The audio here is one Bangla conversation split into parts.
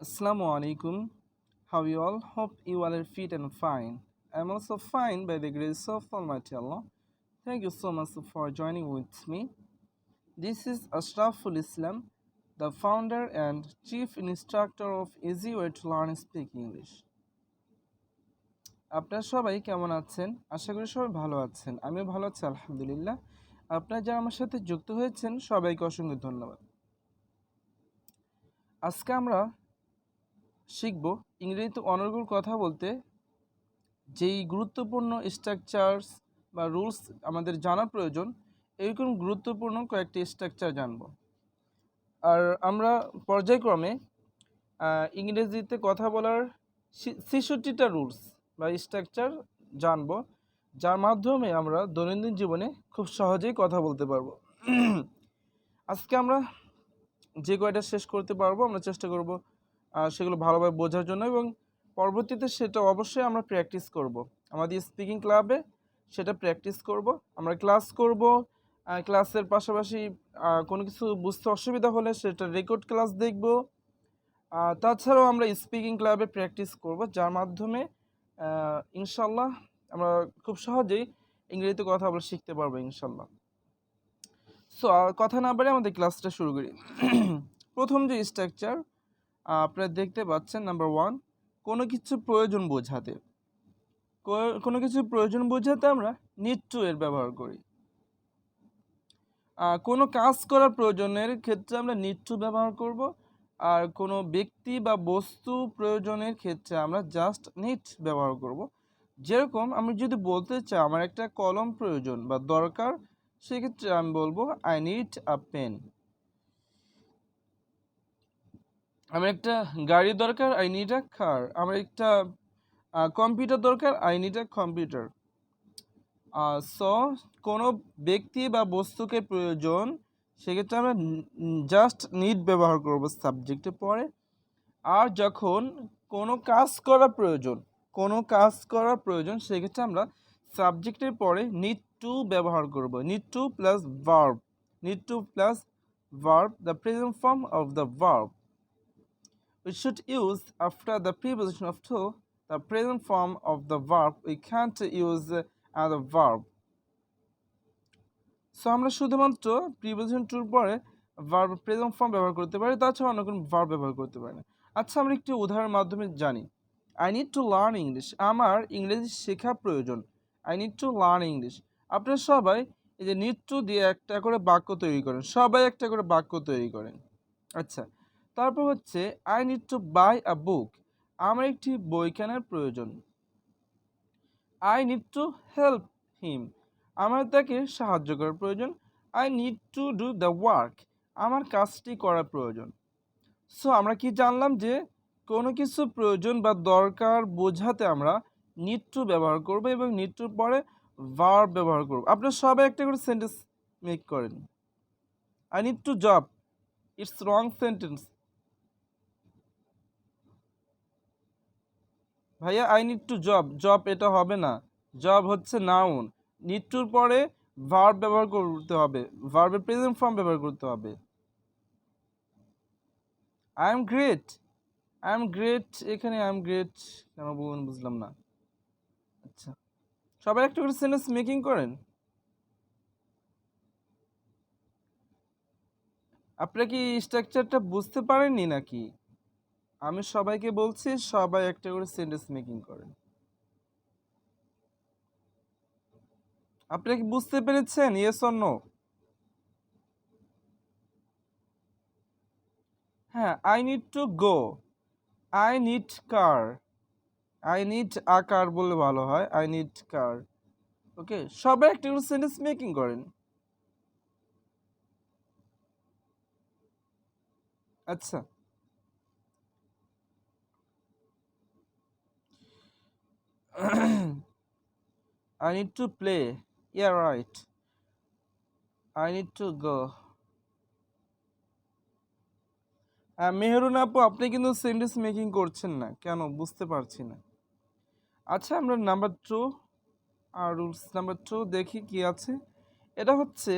Assalamu alaikum. How you all? Hope you all are fit and fine. I'm also fine by the grace of Almighty Allah. Thank you so much for joining with me. This is Ashraful Islam, the founder and chief instructor of Easy Way to Learn Speak English. আপনারা সবাই কেমন আছেন? আশা করি সবাই ভালো আছেন। আমিও ভালো আছি আলহামদুলিল্লাহ। আপনারা যারা আমার সাথে যুক্ত হয়েছেন সবাইকে অসংখ্য ধন্যবাদ। আজকে আমরা শিখব ইংরেজিতে অনর্গল কথা বলতে যেই গুরুত্বপূর্ণ স্ট্রাকচারস বা রুলস আমাদের জানা প্রয়োজন, এরকম গুরুত্বপূর্ণ কয়েকটি স্ট্রাকচার জানব। আর আমরা পর্যায়ক্রমে ইংরেজিতে কথা বলার ৬৬টা রুলস বা স্ট্রাকচার জানব, যার মাধ্যমে আমরা দৈনন্দিন জীবনে খুব সহজেই কথা বলতে পারবো। আজকে আমরা যে কয়টা শেষ করতে পারবো আমরা চেষ্টা করব সেগুলো ভালোভাবে বোঝার জন্য, এবং পরবর্তীতে সেটা অবশ্যই আমরা প্র্যাকটিস করব। আমাদের স্পিকিং ক্লাবে সেটা প্র্যাকটিস করব, আমরা ক্লাস করব। ক্লাসের পাশাপাশি কোনো কিছু বুঝতে অসুবিধা হলে সেটা রেকর্ড ক্লাস দেখব। তাছাড়াও আমরা স্পিকিং ক্লাবে প্র্যাকটিস করব, যার মাধ্যমে ইনশাল্লাহ আমরা খুব সহজেই ইংরেজিতে কথা বলে শিখতে পারবো ইনশাল্লাহ। সো কথা না বাড়িয়ে আমাদের ক্লাসটা শুরু করি। প্রথম যে স্ট্রাকচার আপনারা দেখতে পাচ্ছেন, নাম্বার 1, কোনো কিছু প্রয়োজন বোঝাতে। কোনো কিছু প্রয়োজন বোঝাতে আমরা নিড টু এর ব্যবহার করি। কোনো কাজ করার প্রয়োজনের ক্ষেত্রে আমরা নিড টু ব্যবহার করব, আর কোনো ব্যক্তি বা বস্তু প্রয়োজনের ক্ষেত্রে আমরা জাস্ট নিড ব্যবহার করব। যেরকম আমি যদি বলতে চাই আমার একটা কলম প্রয়োজন বা দরকার, সেক্ষেত্রে আমি বলবো আই নিড আ পেন। আমার একটা গাড়ি দরকার, আই নিড আ কার। আমার একটা কম্পিউটার দরকার, I need a computer. So কোনো ব্যক্তি বা বস্তুকে প্রয়োজন, সেক্ষেত্রে আমরা জাস্ট নিড ব্যবহার করব সাবজেক্টে পরে। আর যখন কোনো কাজ করা প্রয়োজন, সেক্ষেত্রে আমরা সাবজেক্টের পরে নিড টু ব্যবহার করব। Need to plus verb, the present form of the verb. We should use after the preposition of to the present form of the verb. We can't use another verb. So আমরা শুধুমাত্র প্রিপোজিশন টুর পরে ভার্ব প্রেজেন্ট ফর্ম ব্যবহার করতে পারি, তাছাড়া অন্য কোনো ভার্ব ব্যবহার করতে পারি না। আচ্ছা, আমরা একটি উদাহরণের মাধ্যমে জানি। I need to learn English. আমার ইংরেজি শেখা প্রয়োজন। I need to learn English. আপনারা সবাই এই যে নিড টু দিয়ে একটা করে বাক্য তৈরি করেন, সবাই একটা করে বাক্য তৈরি করেন। আচ্ছা, তারপর হচ্ছে আই নিড টু বাই আ বুক। আমার একটি বই কেনার প্রয়োজন। I need to help him. আমার তাকে সাহায্য করার প্রয়োজন। I need to do the work. আমার কাজটি করার প্রয়োজন। সো আমরা কি জানলাম যে কোনো কিছু প্রয়োজন বা দরকার বোঝাতে আমরা নিড টু ব্যবহার করব, এবং নিড টুর পরে ভার্ব ব্যবহার করব। আপনারা সবাই একটা করে সেন্টেন্স মেক করেন। I need to job, it's wrong sentence. ভাইয়া আই নিড টু জব এটা হবে না, জব হচ্ছে নাউন। নিড টুর পরে ভার্ব ব্যবহার করতে হবে, ভার্বের প্রেজেন্ট ফর্ম ব্যবহার করতে হবে। আই এম গ্রেট, এখানে আই এম গ্রেট কেন বলুন, বুঝলাম না। আচ্ছা, সবাই একটা করে সেন্টেন্স মেকিং করেন। আপনারা কি স্ট্রাকচারটা বুঝতে পারেননি নাকি? আমি সবাইকে বলছি সবাই একটা করে সেন্টেন্স মেকিং করেন। আপনারা কি বুঝতে পেরেছেন? Yes or no? হ্যাঁ, I need to go, I need car, I need a car বললে ভালো হয়, আই নিড কার। ওকে, সবাই একটা করে সেন্টেন্স মেকিং করেন। আচ্ছা, I need to play. Yeah, right. I need to go. Mehrun আপু, আপনি কিন্তু সেন্টেন্স মেকিং করছেন না কেন, বুঝতে পারছি না। আচ্ছা, আমরা নাম্বার 2 আর রুলস নাম্বার 2 দেখি কি আছে। এটা হচ্ছে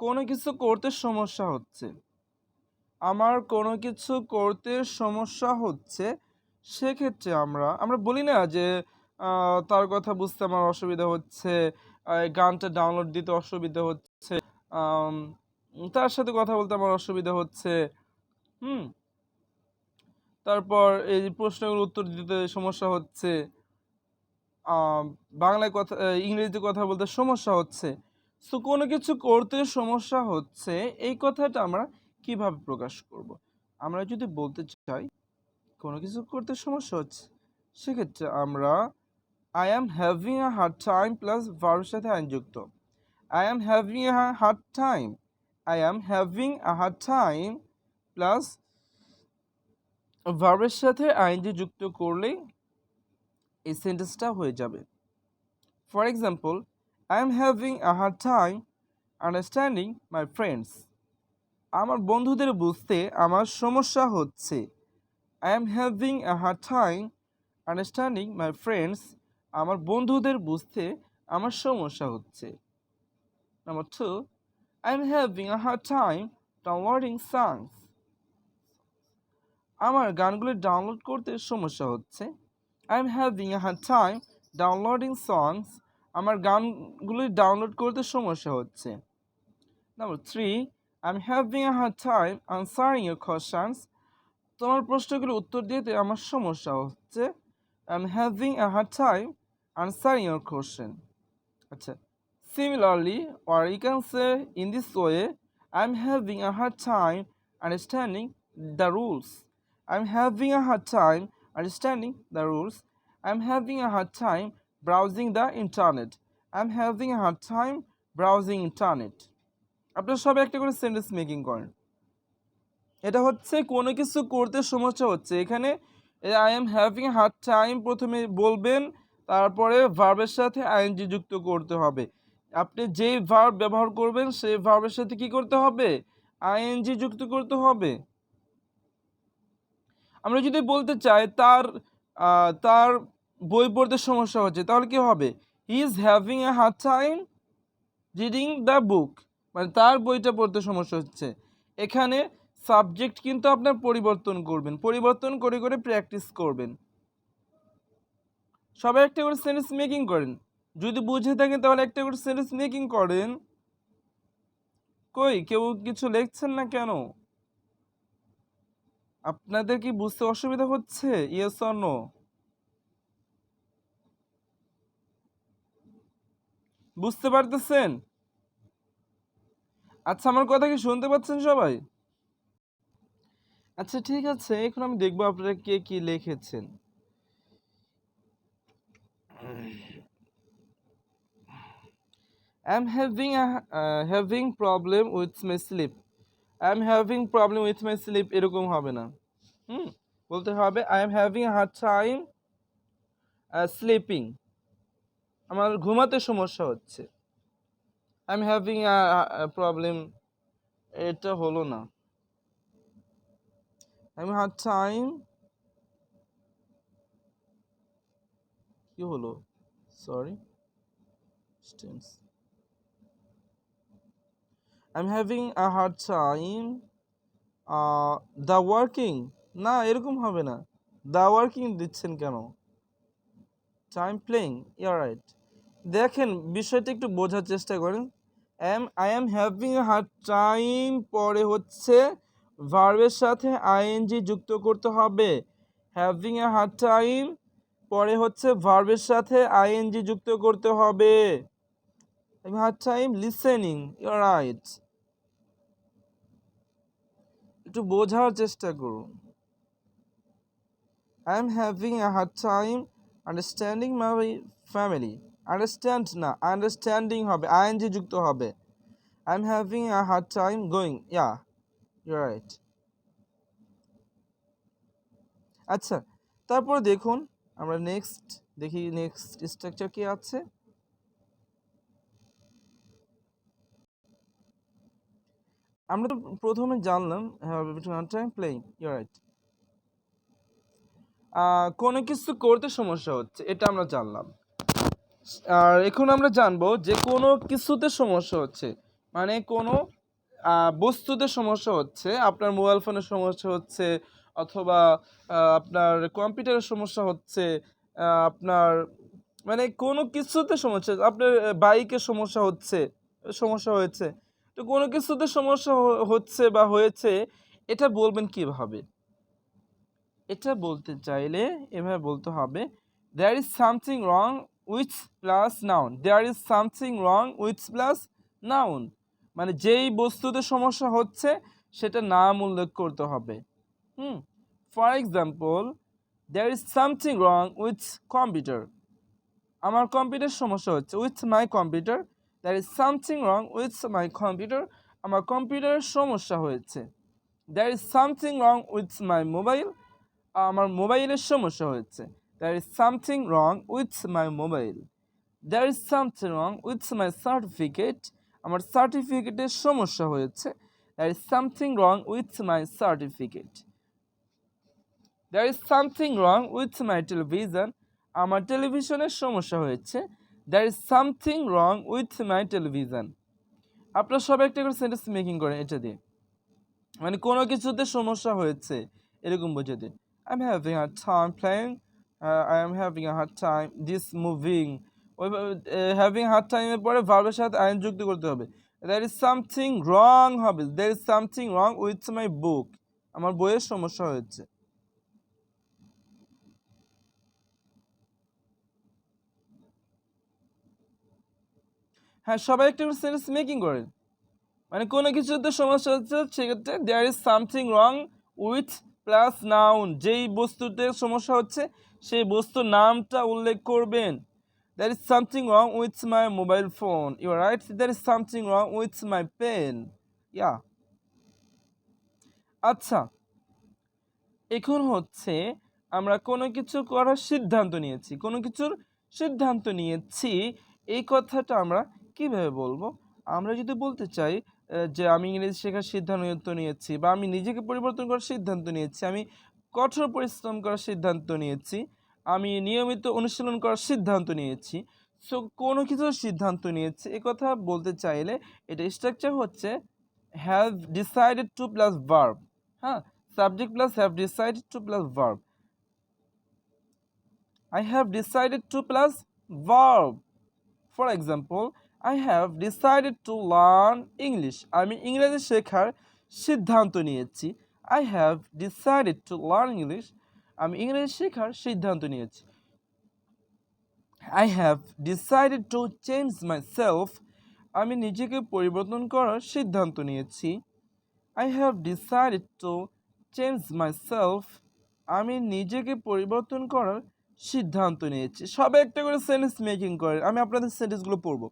কোনো কিছু করতে সমস্যা হচ্ছে। আমার কোনো কিছু করতে সমস্যা হচ্ছে, সেক্ষেত্রে আমরা বলি না যে তার কথা বুঝতে আমার অসুবিধা হচ্ছে, এই গানটা ডাউনলোড দিতে অসুবিধা হচ্ছে, আম, তার সাথে কথা বলতে আমার অসুবিধা হচ্ছে। হুম তারপর এই প্রশ্নগুলোর উত্তর দিতে সমস্যা হচ্ছে, আম, বাংলায় কথা ইংরেজিতে কথা বলতে সমস্যা হচ্ছে। সো কোনো কিছু করতে সমস্যা হচ্ছে, এই কথাটা আমরা কিভাবে প্রকাশ করব? আমরা যদি বলতে চাই কোনো কিছু করতে সমস্যা হচ্ছে, সেক্ষেত্রে আমরা I am having a hard time plus ভার্বের সাথে আইন যুক্ত। I am having a hard time, I am having a hard time plus ভার্বের সাথে আইনজি যুক্ত করলেই এই সেন্টেন্সটা হয়ে যাবে। For example, I am having a hard time understanding my friends. আমার বন্ধুদের বুঝতে আমার সমস্যা হচ্ছে। I am having a hard time understanding my friends. আমার বন্ধুদের বুঝতে আমার সমস্যা হচ্ছে। Number 2, I am having a hard time downloading songs. আমার গানগুলি ডাউনলোড করতে সমস্যা হচ্ছে। I am having a hard time downloading songs. আমার গানগুলি ডাউনলোড করতে সমস্যা হচ্ছে। Number 3, I am having a hard time answering your questions. তোমার প্রশ্নগুলো উত্তর দিতে আমার সমস্যা হচ্ছে। I am having a hard time answering your question. আচ্ছা, similarly or you can say in this way, I'm having a hard time understanding the rules. I'm having a hard time understanding the rules. I'm having a hard time browsing the internet. I'm having a hard time browsing internet. আপনারা সবাই একটা করে সেন্টেন্স মেকিং করেন। এটা হচ্ছে কোনো কিছু করতে সমস্যা হচ্ছে। এখানে I am having a hard time প্রথমে বলবেন, তারপরে ভার্বের সাথে আইএনজি যুক্ত করতে হবে। আপনি যেই ভার্ব ব্যবহার করবেন সেই ভার্বের সাথে কি করতে হবে? আইএনজি যুক্ত করতে হবে। আমরা যদি বলতে চাই তার বই পড়তে সমস্যা হচ্ছে, তাহলে কি হবে? He is having a hard time reading the book, মানে তার বইটা পড়তে সমস্যা হচ্ছে। এখানে সাবজেক্ট কিন্তু আপনার পরিবর্তন করবেন, পরিবর্তন করে করে প্র্যাকটিস করবেন। সবাই একটা করে সেন্টেন্স মেকিং করেন। যদি বুঝে থাকেন তাহলে একটা করে সেন্টেন্স মেকিং করেন। কই কেউ কিছু লিখছেন না কেন? আপনাদের কি বুঝতে অসুবিধা হচ্ছে? Yes or no? বুঝতে পারতেছেন? আচ্ছা, আমার কথা কি শুনতে পাচ্ছেন সবাই? আচ্ছা ঠিক আছে, এখন আমি দেখবো আপনারা কে কি লিখেছেন। I'm having problem with my sleep. I'm having problem with my sleep এরকম হবে না। বলতে হবে I am having a hard time sleeping. আমার ঘুমাতে সমস্যা হচ্ছে। I'm having a problem, এটা হলো না। I'm hard time, কি হলো? Sorry, tense. I'm having a hard time the working. না, এরকম হবে না। The working দিচ্ছেন কেন? Time playing, you are right. দেখেন বিষয়টা একটু বোঝার চেষ্টা করেন। I am having a hard time পরে হচ্ছে ভার্বের সাথে আইএনজি যুক্ত করতে হবে। হ্যাভিং এ হার্ড টাইম পরে হচ্ছে ভার্বের সাথে আইএনজি যুক্ত করতে হবে। Hard time listening, you are right. একটু বোঝার চেষ্টা করুন। I am having a hard time understanding my family. Understand না, আন্ডারস্ট্যান্ডিং হবে, আইএনজি যুক্ত হবে। I am having a hard time going, yeah you right. আচ্ছা, তারপরে দেখুন আমরা দেখি নেক্সট স্ট্রাকচার কি আছে। আমরা তো প্রথমে জানলাম টাইম প্লেইং, ইউ রাইট। কোনো কিছু করতে সমস্যা হচ্ছে, এটা আমরা জানলাম। আর এখন আমরা জানবো যে কোনো কিছুতে সমস্যা হচ্ছে, মানে কোনো বস্তুতে সমস্যা হচ্ছে, আপনার মোবাইল ফোনের সমস্যা হচ্ছে, অথবা আপনার কম্পিউটারের সমস্যা হচ্ছে, আপনার মানে কোনো কিছুতে সমস্যা, আপনার বাইকের সমস্যা হয়েছে, তো কোনো কিছুতে সমস্যা হচ্ছে বা হয়েছে, এটা বলবেন কিভাবে? এটা বলতে চাইলে এভাবে বলতে হবে, there is something wrong with plus noun. There is something wrong with plus noun, মানে যেই বস্তুতে সমস্যা হচ্ছে সেটা নাম উল্লেখ করতে হবে। For example, there is something wrong with computer. আমার কম্পিউটার সমস্যা হচ্ছে, with my computer. There is something wrong with my computer. আমার কম্পিউটারের সমস্যা হয়েছে। There is something wrong with my mobile. আমার মোবাইলের সমস্যা হয়েছে। There is something wrong with my mobile. There is something wrong with my certificate. আমার সার্টিফিকেটের সমস্যা হয়েছে। There is something wrong with my certificate. There is something wrong with my television. আমার টেলিভিশনের সমস্যা হয়েছে। There is something wrong with my television. আপনারা সবাই একটা করে সেন্টেন্স মেকিং করেন এটা দিয়ে, মানে কোনো কিছুতে সমস্যা হয়েছে এরকম বোঝাতে। I am having hard time playing, I am having a hard time this moving. ওই হ্যাভিং হার্ড টাইমের পরে ভার্বের সাথে আইন যুক্ত করতে হবে। দ্যার ইজ সামথিং রং হবে, there is something wrong with my book. আমার বইয়ের সমস্যা হয়েছে। হ্যাঁ, সবাই একটা সেন্টেন্স মেকিং করেন, মানে কোনো কিছুতে সমস্যা হচ্ছে সেক্ষেত্রে there is something wrong with plus noun. যেই বস্তুতে সমস্যা হচ্ছে সেই বস্তুর নামটা উল্লেখ করবেন। There is something wrong with my mobile phone, you are right. There is something wrong with my pen. Yeah, আচ্ছা, এখন হচ্ছে আমরা কোনো কিছু করার সিদ্ধান্ত নিয়েছি, কোনো কিছুর সিদ্ধান্ত নিয়েছি, এই কথাটা আমরা কিভাবে বলবো? আমরা যদি বলতে চাই যে আমি ইংরেজি শেখার সিদ্ধান্ত নিয়েছি, বা আমি নিজেকে পরিবর্তন করার সিদ্ধান্ত নিয়েছি, আমি কঠোর পরিশ্রম করার সিদ্ধান্ত নিয়েছি, আমি নিয়মিত অনুশীলন করার সিদ্ধান্ত নিয়েছি, সো কোনো কিছুর সিদ্ধান্ত নিয়েছি, এ কথা বলতে চাইলে এটা স্ট্রাকচার হচ্ছে have decided to plus verb. হ্যাঁ, subject plus have decided to plus verb. I have decided to plus verb. For example, I have decided to learn English. আমি ইংরেজি শেখার সিদ্ধান্ত নিয়েছি। I have decided to learn English. আমি ইংরেজি শেখার সিদ্ধান্ত নিয়েছি। I have decided to change myself. আমি নিজেকে পরিবর্তন করার সিদ্ধান্ত নিয়েছি। I have decided to change myself. আমি নিজেকে পরিবর্তন করার সিদ্ধান্ত নিয়েছি। সবাই একটা করে সেন্টেন্স মেকিং করেন, আমি আপনাদের সেন্টেন্সগুলো পড়ব।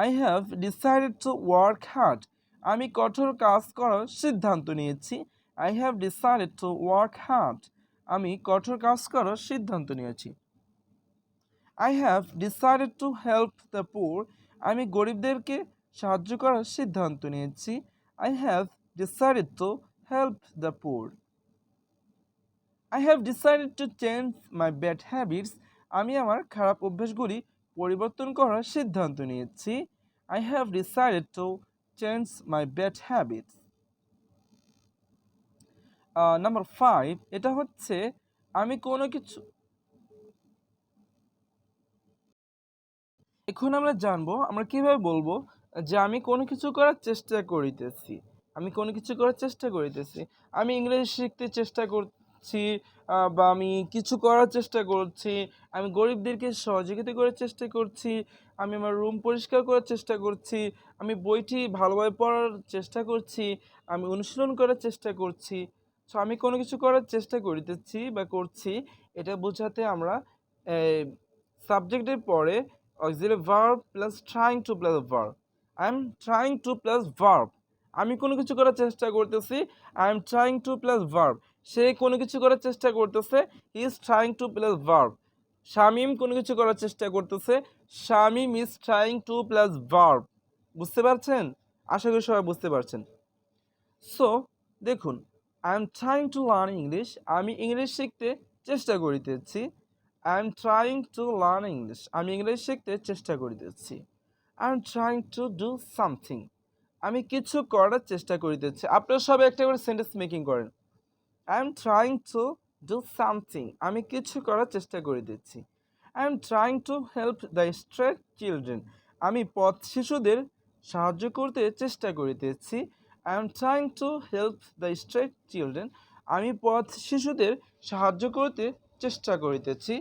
I have decided to work hard. আমি কঠোর কাজ করার সিদ্ধান্ত নিয়েছি। I have decided to work hard. আমি কঠোর কাজ করার সিদ্ধান্ত নিয়েছি। I have decided to help the poor. আমি গরিবদেরকে সাহায্য করার সিদ্ধান্ত নিয়েছি। I have decided to help the poor. I have decided to change my bad habits. আমি আমার খারাপ অভ্যাসগুলি পরিবর্তন করার সিদ্ধান্ত নিয়েছি। I have decided to change my bad habits. Number 5, এটা হচ্ছে আমি কোনো কিছু, এখন আমরা জানবো আমরা কিভাবে বলবো যে আমি কোনো কিছু করার চেষ্টা করিতেছি। আমি কোনো কিছু করার চেষ্টা করিতেছি, আমি ইংরেজি শিখতে চেষ্টা করছি, বা আমি কিছু করার চেষ্টা করছি, আমি গরিবদেরকে সহযোগিতা করার চেষ্টা করছি, আমি আমার রুম পরিষ্কার করার চেষ্টা করছি, আমি বইটি ভালোভাবে পড়ার চেষ্টা করছি, আমি অনুশীলন করার চেষ্টা করছি। সো আমি কোনো কিছু করার চেষ্টা করিতেছি বা করছি, এটা বোঝাতে আমরা সাবজেক্টের পরে auxiliary verb plus trying to plus verb. I am trying to plus verb. আমি কোনো কিছু করার চেষ্টা করতেছি, I am trying to plus verb. সে কোনো কিছু করার চেষ্টা করতেছে, he is trying to plus verb. Shamim কোনো কিছু করার চেষ্টা করতেছে, Shamim is trying to plus verb. বুঝতে পারছেন? আশা করি সবাই বুঝতে পারছেন। সো দেখুন, I am trying to learn English. আমি ইংলিশ শিখতে চেষ্টা করিতেছি। I am trying to learn English. আমি ইংলিশ শিখতে চেষ্টা করিতেছি। I am trying to do something. আমি কিছু করার চেষ্টা করিতেছি। আপনারা সবাই একটা করে সেন্টেন্স মেকিং করেন। I am trying to do something. আমি কিছু করার চেষ্টা করিতেছি। I am trying to help the straight children. আমি পথ শিশুদের সাহায্য করতে চেষ্টা করিতেছি। I am trying to help the straight children. আমি পথ শিশুদের সাহায্য করতে চেষ্টা করিতেছি।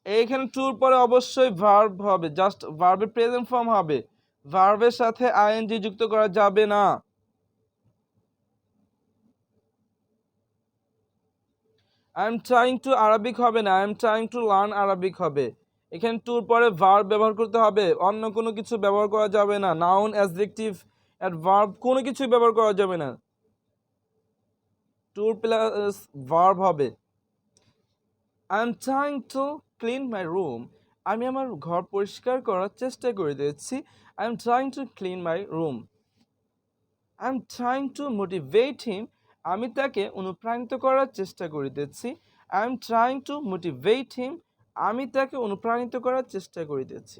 এইখানে টুর পরে অবশ্যই ভার্ব হবে, জাস্ট ভার্বের প্রেজেন্ট ফর্ম হবে। ভার্বের সাথে আইএনজি যুক্ত করা যাবে না। I am trying to Arabic হবে না, I am trying to learn Arabic হবে। এখানে টুর পরে ভার্ব ব্যবহার করতে হবে, অন্য কোনো কিছু ব্যবহার করা যাবে না। নাউন, অ্যাডজেক্টিভ, অ্যাডভার্ব কোনো কিছুই ব্যবহার করা যাবে না। টুর প্লাস ভার্ব হবে। I am trying to clean my room. আমি আমার ঘর পরিষ্কার করার চেষ্টা করিতেছি। I am trying to clean my room. I am trying to motivate him. আমি তাকে অনুপ্রাণিত করার চেষ্টা করিতেছি। I am trying to motivate him. আমি তাকে অনুপ্রাণিত করার চেষ্টা করিতেছি।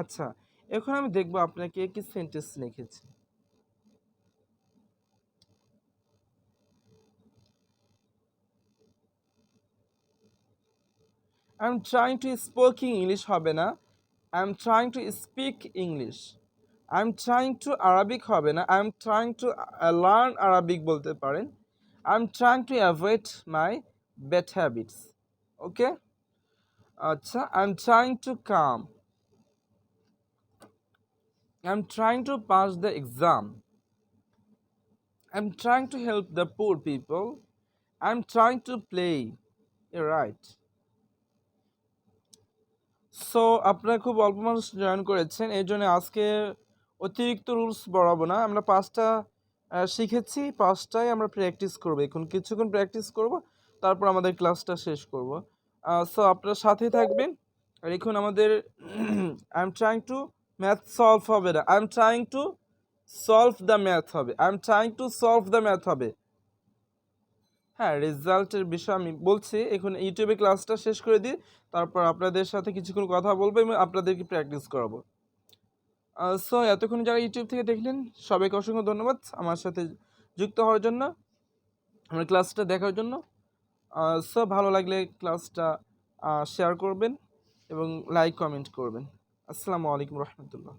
আচ্ছা, এখন আমি দেখব আপনাকে কি সেন্টেন্স লিখেছি। I am trying to speaking English হবে না, I am trying to speak English. I am trying to Arabic হবে না, I am trying to learn Arabic বলতে পারেন। I am trying to avoid my bad habits. Okay, আচ্ছা, I am trying to come. I am trying to pass the exam. I am trying to help the poor people. I am trying to play. Right. So আপনারা খুব অল্প মানুষ জয়েন করেছেন, এই জন্য আজকে অতিরিক্ত রুলস বাড়াবো না। আমরা 5টা শিখেছি, 5টাই আমরা প্র্যাকটিস করবো। এখন কিছুক্ষণ প্র্যাকটিস করব, তারপর আমাদের ক্লাসটা শেষ করব। সো আপনারা সাথেই থাকবেন। আর এখন আমাদের I am trying to math solve হবে না, I am trying to solve the math হবে। I am trying to solve the math হবে। হ্যাঁ, রেজাল্টের বিষয় আমি বলছি, এখন ইউটিউবে ক্লাসটা শেষ করে দিই, তারপর আপনাদের সাথে কিছুক্ষণ কথা বলবো এবং আপনাদেরকে প্র্যাকটিস করাবো। সো এতক্ষণ যারা ইউটিউব থেকে দেখলেন, সবাইকে অসংখ্য ধন্যবাদ আমার সাথে যুক্ত হওয়ার জন্য, আমার ক্লাসটা দেখার জন্য। সো ভালো লাগলে ক্লাসটা শেয়ার করবেন এবং লাইক কমেন্ট করবেন। আসসালামু আলাইকুম রহমতুল্লাহ।